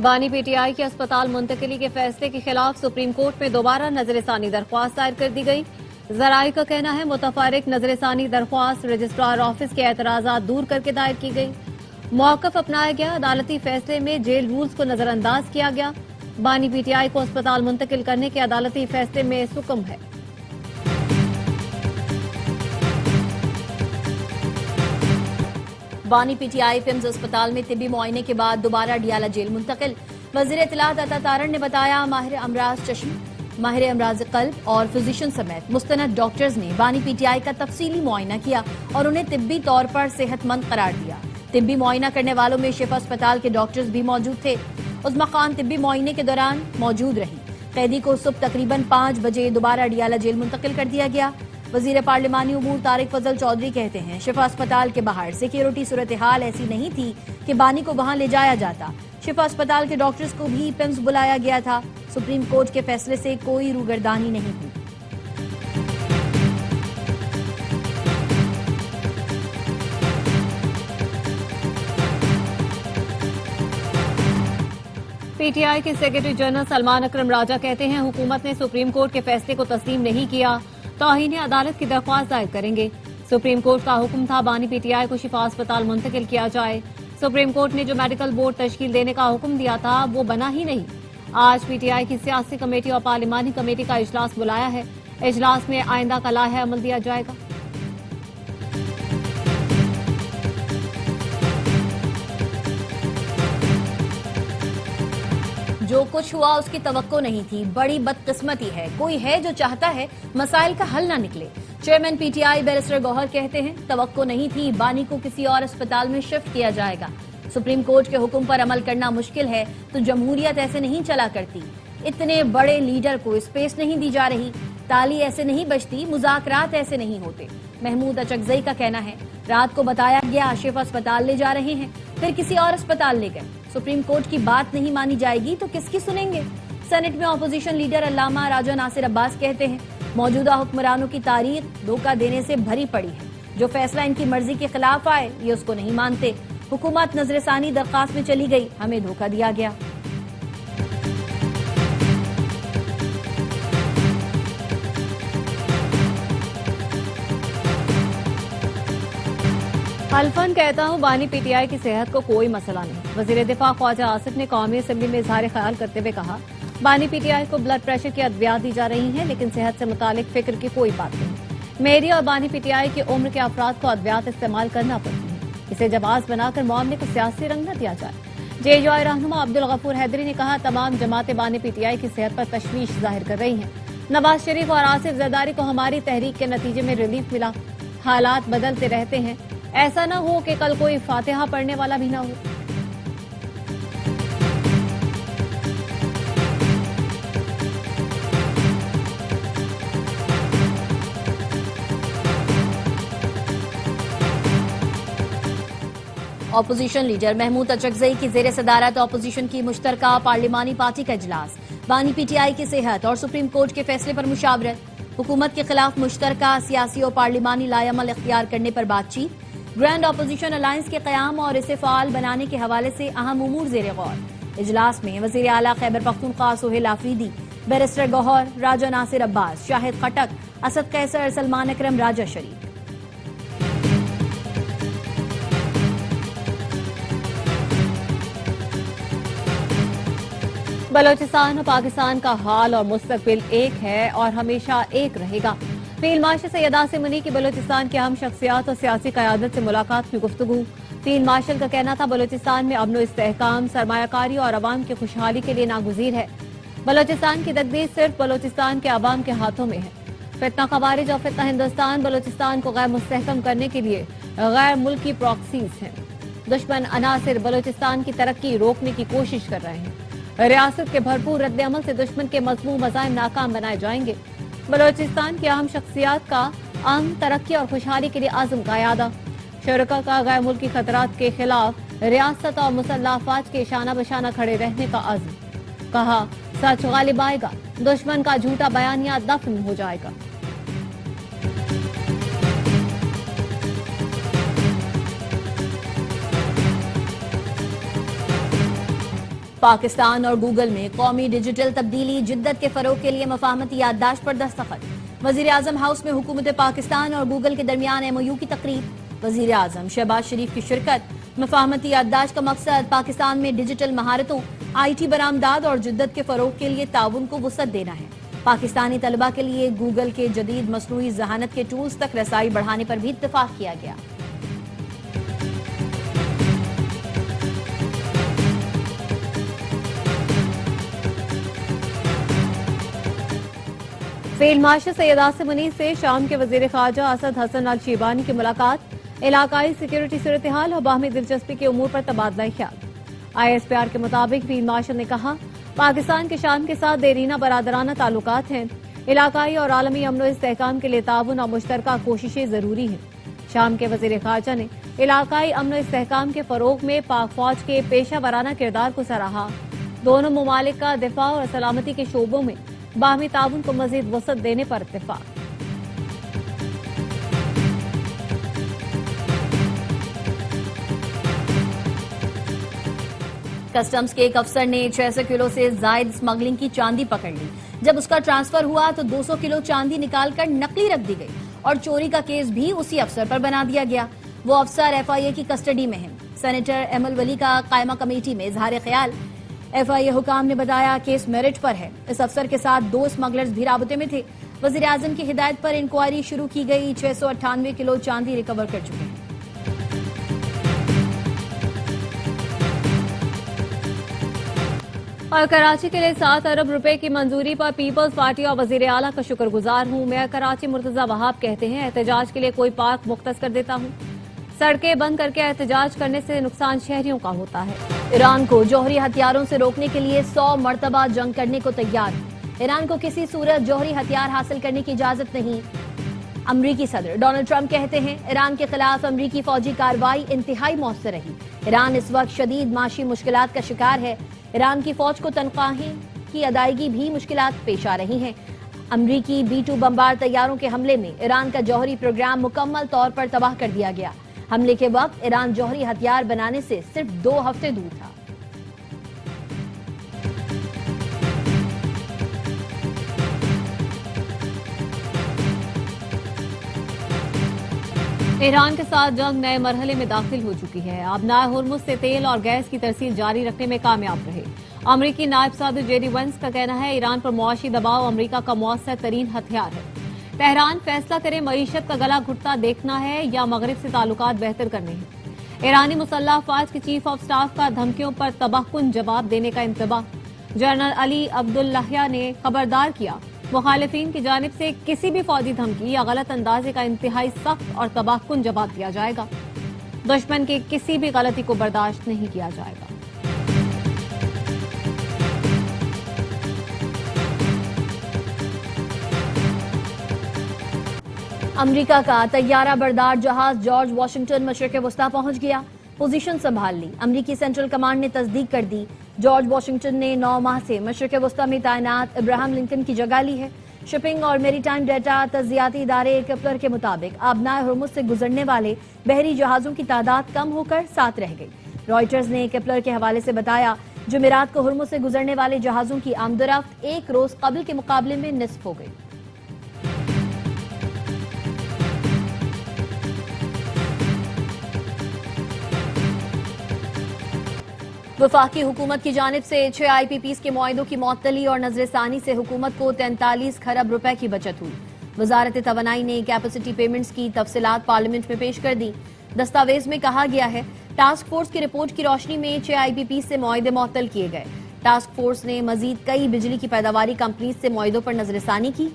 बानी पीटीआई की अस्पताल मुंतकिली के फैसले के खिलाफ सुप्रीम कोर्ट में दोबारा नजरसानी दरख्वास्त दायर कर दी गई। जराये का कहना है मुतफर्रिक नजरसानी दरख्वास्त रजिस्ट्रार ऑफिस के एतराजात दूर करके दायर की गई। मौकफ अपनाया गया। अदालती फैसले में जेल रूल्स को नजरअंदाज किया गया। बानी पीटीआई को अस्पताल मुंतकिल करने के अदालती फैसले में हुक्म है। बानी पीटीआई पिम्स अस्पताल में तिब्बी मुआयने के बाद दोबारा डियाला जेल मुंतकिल। वजीर इत्तलात अता तारण ने बताया माहिर अमराज चश्म, माहिर अमराज कल्ब और फिजिशियन समेत मुस्तनद डॉक्टर्स ने बानी पीटीआई का तफसीली मुआयना किया और उन्हें तिब्बी तौर पर सेहतमंद करार दिया। तिब्बी मुआयना करने वालों में शिफा अस्पताल के डॉक्टर्स भी मौजूद थे। उस्मा खान तिब्बी मुआयने के दौरान मौजूद रही। कैदी को सुबह तकरीबन 5 बजे दोबारा डियाला जेल मुंतकिल कर दिया गया। वजीर पार्लिमानी उमूर तारिक फजल चौधरी कहते हैं शिफा अस्पताल के बाहर सिक्योरिटी सूरत हाल ऐसी नहीं थी कि बानी को वहां ले जाया जाता। शिफा अस्पताल के डॉक्टर्स को भी पिम्स बुलाया गया था। सुप्रीम कोर्ट के फैसले से कोई रूगर्दानी नहीं हुई। पीटीआई के सेक्रेटरी जनरल सलमान अकरम राजा कहते हैं हुकूमत ने सुप्रीम कोर्ट के फैसले को तस्लीम नहीं किया, तौहीन अदालत की दरख्वास्त दायर करेंगे। सुप्रीम कोर्ट का हुक्म था बानी पीटीआई को शिफा अस्पताल मुंतकिल किया जाए। सुप्रीम कोर्ट ने जो मेडिकल बोर्ड तश्कील देने का हुक्म दिया था वो बना ही नहीं। आज पीटीआई की सियासी कमेटी और पार्लिमानी कमेटी का इजलास बुलाया है। इजलास में आइंदा का लाहे अमल दिया जाएगा। जो कुछ हुआ उसकी तवक्को नहीं थी, बड़ी बदकिस्मती है। कोई है जो चाहता है मसाइल का हल ना निकले। चेयरमैन पीटीआई बैरिस्टर गौहर कहते हैं तवक्को नहीं थी, बानी को किसी और अस्पताल में शिफ्ट किया जाएगा। सुप्रीम कोर्ट के हुक्म पर अमल करना मुश्किल है तो जमहूरियत ऐसे नहीं चला करती। इतने बड़े लीडर को स्पेस नहीं दी जा रही, ताली ऐसे नहीं बजती, मुज़ाकरात ऐसे नहीं होते। महमूद अचकजई का कहना है रात को बताया गया आशिफ अस्पताल ले जा रहे हैं, फिर किसी और अस्पताल ले गए। सुप्रीम कोर्ट की बात नहीं मानी जाएगी तो किसकी सुनेंगे। सेनेट में अपोजिशन लीडर अल्लामा राजा नासिर अब्बास कहते हैं मौजूदा हुक्मरानों की तारीख धोखा देने से भरी पड़ी है। जो फैसला इनकी मर्जी के खिलाफ आए ये उसको नहीं मानते। हुकूमत नजरसानी दरखास्त में चली गई, हमें धोखा दिया गया। हल्फन कहता हूँ बानी पीटीआई की सेहत को कोई मसला नहीं। वजीर दिफा ख्वाजा आसिफ ने कौमी असेंबली में इजहार ख्याल करते हुए कहा बानी पीटीआई को ब्लड प्रेशर की अद्वियात दी जा रही हैं, लेकिन सेहत से मुतालिक फिक्र की कोई बात नहीं। मेरी और बानी पीटीआई की उम्र के अफराद को अद्वियात इस्तेमाल करना पड़ती है। इसे जवाज बनाकर मामले को सियासी रंग न दिया जाए। जेजेआई रहनुमा अब्दुल गफूर हैदरी ने कहा तमाम जमातें बानी पीटीआई की सेहत पर तशवीश जाहिर कर रही हैं। नवाज शरीफ और आसिफ जरदारी को हमारी तहरीक के नतीजे में रिलीफ मिला। हालात बदलते रहते हैं, ऐसा न हो कि कल कोई फातिहा पढ़ने वाला भी न हो। अपोजिशन लीडर महमूद अचकजई की जेर सदारत अपोजिशन की मुश्तरका पार्लिमानी पार्टी का इजलास। बानी पीटीआई की सेहत और सुप्रीम कोर्ट के फैसले पर मुशावरत। हुकूमत के खिलाफ मुश्तरका सियासी और पार्लिमानी लाएअमल इख्तियार करने पर बातचीत। ग्रैंड अपोजिशन अलायंस के कयाम और इसे फाल बनाने के हवाले से अहम उमूर जेर गौर। इजलास में वजीर आला खैबर पख्तूनख्वा सोहेल आफरीदी, बैरिस्टर गौहर, राजा नासिर अब्बास, शाहिद खटक, असद कैसर, सलमान अकरम राजा शरीफ। बलोचिस्तान और पाकिस्तान का हाल और मुस्तकबिल एक है और हमेशा एक रहेगा। फील्ड मार्शल सैयद आसिम अली की बलोचिस्तान की अहम शख्सियात और सियासी क़यादत से मुलाकात में गुफ्तगू। फील्ड मार्शल का कहना था बलोचिस्तान में अमन इस्तेहकाम, सरमायाकारी और अवाम की खुशहाली के लिए नागुज़ीर है। बलोचिस्तान की तकदीर सिर्फ बलोचिस्तान के अवाम के हाथों में है। फितना खवारिज और फितना हिंदुस्तान बलोचिस्तान को गैर मुस्तहकम करने के लिए गैर मुल्की प्रॉक्सीज हैं। दुश्मन अनासिर बलोचिस्तान की तरक्की रोकने की कोशिश कर रहे हैं। रियासत के भरपूर रद्द-ए-अमल से दुश्मन के मज़मूम मज़ाहिम नाकाम बनाए जाएंगे। बलोचिस्तान की अहम शख्सियात का अमन, तरक्की और खुशहाली के लिए आज़म का यादा। शरका का गैर मुल्की खतरात के खिलाफ रियासत और मुसल्लह अफवाज के शाना बशाना खड़े रहने का आज़म। कहा सच गालिब आएगा, दुश्मन का झूठा बयानिया दफन हो जाएगा। پاکستان اور گوگل میں قومی ڈیجیٹل تبدیلی جدت کے فروغ کے لیے مفاہمتی یادداشت پر دستخط۔ وزیر اعظم ہاؤس میں حکومت پاکستان اور گوگل کے درمیان MOU کی تقریب۔ وزیر اعظم شہباز شریف کی شرکت۔ مفاہمتی یادداشت کا مقصد پاکستان میں ڈیجیٹل مہارتوں، IT برآمدات اور جدت کے فروغ کے لیے تعاون کو وسعت دینا ہے۔ پاکستانی طلبہ کے لیے گوگل کے جدید مصنوعی ذہانت کے ٹولز تک رسائی بڑھانے پر بھی اتفاق کیا گیا۔ فیلڈ مارشل سید عاصم منیع سے شام کے وزیر خارجہ اسد حسن الشیبانی کی ملاقات۔ علاقائی سیکورٹی صورتحال اور باہمی دلچسپی کے امور پر تبادلہ خیال۔ ISPR کے مطابق فیلڈ مارشل نے کہا، پاکستان کے شام کے ساتھ دیرینہ برادرانہ تعلقات ہیں۔ علاقائی اور عالمی امن و استحکام کے لیے تعاون اور مشترکہ کوششیں ضروری ہیں۔ شام کے وزیر خارجہ نے علاقائی امن و استحکام کے فروغ میں پاک فوج کے پیشہ ورانہ کردار کو سراہا۔ دونوں ممالک کا دفاع اور سلامتی کے شعبوں میں باہمی تعاون کو مزید وسعت دینے پر اتفاق۔ کسٹمز کے ایک افسر نے 600 کلو سے زائد اسمگلنگ کی چاندی پکڑ لی۔ جب اس کا ٹرانسفر ہوا تو 200 کلو چاندی نکال کر نقلی رکھ دی گئی اور چوری کا کیس بھی اسی افسر پر بنا دیا گیا۔ وہ افسر FIA کی کسٹڈی میں ہے۔ سینیٹر ایمل ولی کا قائمہ کمیٹی میں اظہار خیال۔ FIA حکام نے بتایا کیس میرٹ پر ہے۔ اس افسر کے ساتھ 2 اسمگلرز بھی رابطے میں تھے۔ وزیر اعظم کی ہدایت پر انکوائری شروع کی گئی۔ 698 کلو چاندی ریکور کر چکے ہیں۔ اور کراچی کے لیے 7 ارب روپے کی منظوری پر پیپلز پارٹی اور وزیر اعلیٰ کا شکر گزار ہوں۔ میئر کراچی مرتضی وہاب کہتے ہیں، احتجاج کے لیے کوئی پارک مختص کر دیتا ہوں۔ سڑکیں بند کر کے احتجاج کرنے سے نقصان شہریوں کا ہوتا ہے۔ ایران کو جوہری ہتھیاروں سے روکنے کے لیے 100 مرتبہ جنگ کرنے کو تیار ہے۔ ایران کو کسی صورت جوہری ہتھیار حاصل کرنے کی اجازت نہیں۔ امریکی صدر ڈونلڈ ٹرمپ کہتے ہیں، ایران کے خلاف امریکی فوجی کارروائی انتہائی مؤثر رہی۔ ایران اس وقت شدید معاشی مشکلات کا شکار ہے۔ ایران کی فوج کو تنخواہیں کی ادائیگی بھی مشکلات پیش آ رہی ہیں۔ امریکی B-2 بمبار طیاروں کے حملے میں ایران کا جوہری پروگرام مکمل طور پر تباہ کر دیا گیا۔ حملے کے وقت ایران جوہری ہتھیار بنانے سے صرف 2 ہفتے دور تھا۔ ایران کے ساتھ جنگ نئے مرحلے میں داخل ہو چکی ہے۔ آبنائے ہرمز سے تیل اور گیس کی ترسیل جاری رکھنے میں کامیاب رہے۔ امریکی نائب صدر JD وینس کا کہنا ہے، ایران پر معاشی دباؤ امریکہ کا مؤثر ترین ہتھیار ہے۔ تہران فیصلہ کرے معیشت کا گلا گھٹتا دیکھنا ہے یا مغرب سے تعلقات بہتر کرنے ہیں۔ ایرانی مسلح افواج کے چیف آف سٹاف کا دھمکیوں پر تباہ کن جواب دینے کا انتباہ۔ جنرل علی عبداللہیہ نے خبردار کیا، مخالفین کی جانب سے کسی بھی فوجی دھمکی یا غلط اندازے کا انتہائی سخت اور تباہ کن جواب دیا جائے گا۔ دشمن کی کسی بھی غلطی کو برداشت نہیں کیا جائے گا۔ امریکہ کا طیارہ بردار جہاز جارج واشنگٹن مشرق وسطیٰ پہنچ گیا، پوزیشن سنبھال لی۔ امریکی سینٹرل کمانڈ نے تصدیق کر دی، جارج واشنگٹن نے 9 ماہ سے مشرق وسطیٰ میں تعینات ابراہم لنکن کی جگہ لی ہے۔ شپنگ اور میری ٹائم ڈیٹا تجزیاتی ادارے کیپلر کے مطابق آبنائے ہرمز سے گزرنے والے بحری جہازوں کی تعداد کم ہو کر 7 رہ گئی۔ رائٹرز نے کیپلر کے حوالے سے بتایا، جمعرات کو ہرمز سے گزرنے والے جہازوں کی آمد و رفت 1 روز قبل کے مقابلے میں نصف ہو گئی۔ وفاقی حکومت کی جانب سے 6 IPPs کے معاہدوں کی معطلی اور نظر ثانی سے حکومت کو 43 کروڑ روپے کی بچت ہوئی۔ وزارت توانائی نے کیپیسٹی پیمنٹس کی تفصیلات پارلیمنٹ میں پیش کر دی۔ دستاویز میں کہا گیا ہے، ٹاسک فورس کی رپورٹ کی روشنی میں 6 IPPs سے معاہدے معطل کیے گئے۔ ٹاسک فورس نے مزید کئی بجلی کی پیداواری کمپنیز سے معاہدوں پر نظر ثانی کی۔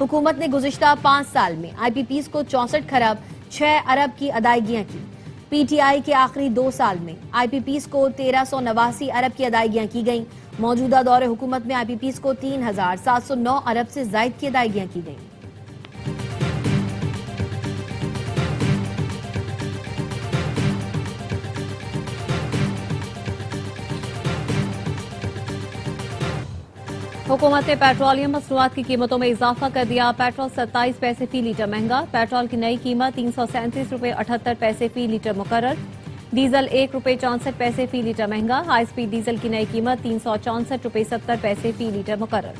حکومت نے گزشتہ 5 سال میں IPPs کو 64 کروڑ 6 ارب کی ادائیگیاں کی۔ PTI کے آخری 2 سال میں IPPs کو 1389 ارب کی ادائیگیاں کی گئیں۔ موجودہ دور حکومت میں IPPs کو 3709 ارب سے زائد کی ادائیگیاں کی گئیں۔ حکومت نے پیٹرولیم مصنوعات کی قیمتوں میں اضافہ کر دیا۔ پیٹرول 27 پیسے فی لیٹر مہنگا۔ پیٹرول کی نئی قیمت 337 روپے 78 پیسے فی لیٹر مقرر۔ डीजल ₹1.64 फी लीटर महंगा। हाई स्पीड डीजल की नई कीमत ₹364.70 फी लीटर मुकर्रर।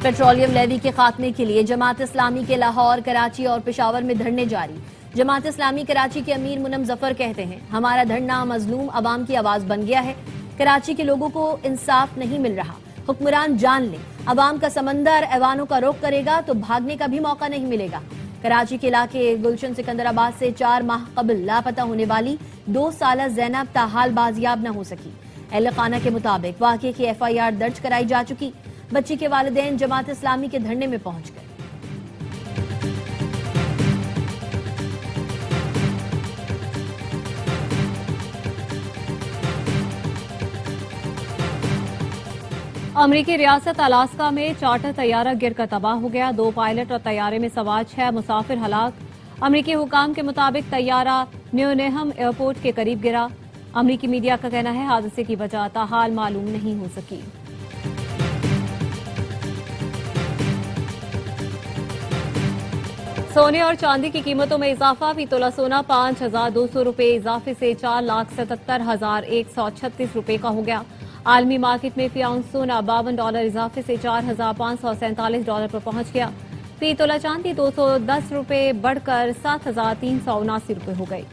पेट्रोलियम लेवी के खात्मे के लिए जमात इस्लामी के लाहौर, कराची और पेशावर में धरने जारी। जमात इस्लामी कराची के अमीर मुनम जफर कहते हैं, हमारा धरना मजलूम अवाम की आवाज बन गया है। कराची के लोगों को इंसाफ नहीं मिल रहा। हुक्मरान जान लें, अवाम का समंदर ऐवानों का रुख करेगा तो भागने का भी मौका नहीं मिलेगा। कराची के इलाके गुलशन सिकंदराबाद से 4 माह कबल लापता होने वाली 2 साला जैनब ताहाल बाजियाब न हो सकी। अहले खाना के मुताबिक वाकये की FIR दर्ज कराई जा चुकी। बच्ची के वालिदैन जमात इस्लामी के धरने में पहुंच गए। अमरीकी रियासत अलास्का में चार्टर तैयारा गिरकर तबाह हो गया। 2 पायलट और तैयारे में सवार 6 मुसाफिर हलाक। अमरीकी हुकाम के मुताबिक तैयारा न्यूनेहम एयरपोर्ट के करीब गिरा। अमरीकी मीडिया का कहना है हादसे की वजह ताहाल मालूम नहीं हो सकी। सोने और चांदी की कीमतों में इजाफा। फी तोला सोना 5,200 रुपए इजाफे से 4,77,136 रुपए का हो गया। आलमी मार्केट में फी आउंस सोना $52 इजाफे से $4,547 पर पहुंच गया। फी तोला चांदी 210 रुपए बढ़कर 7,379 रुपए हो गई।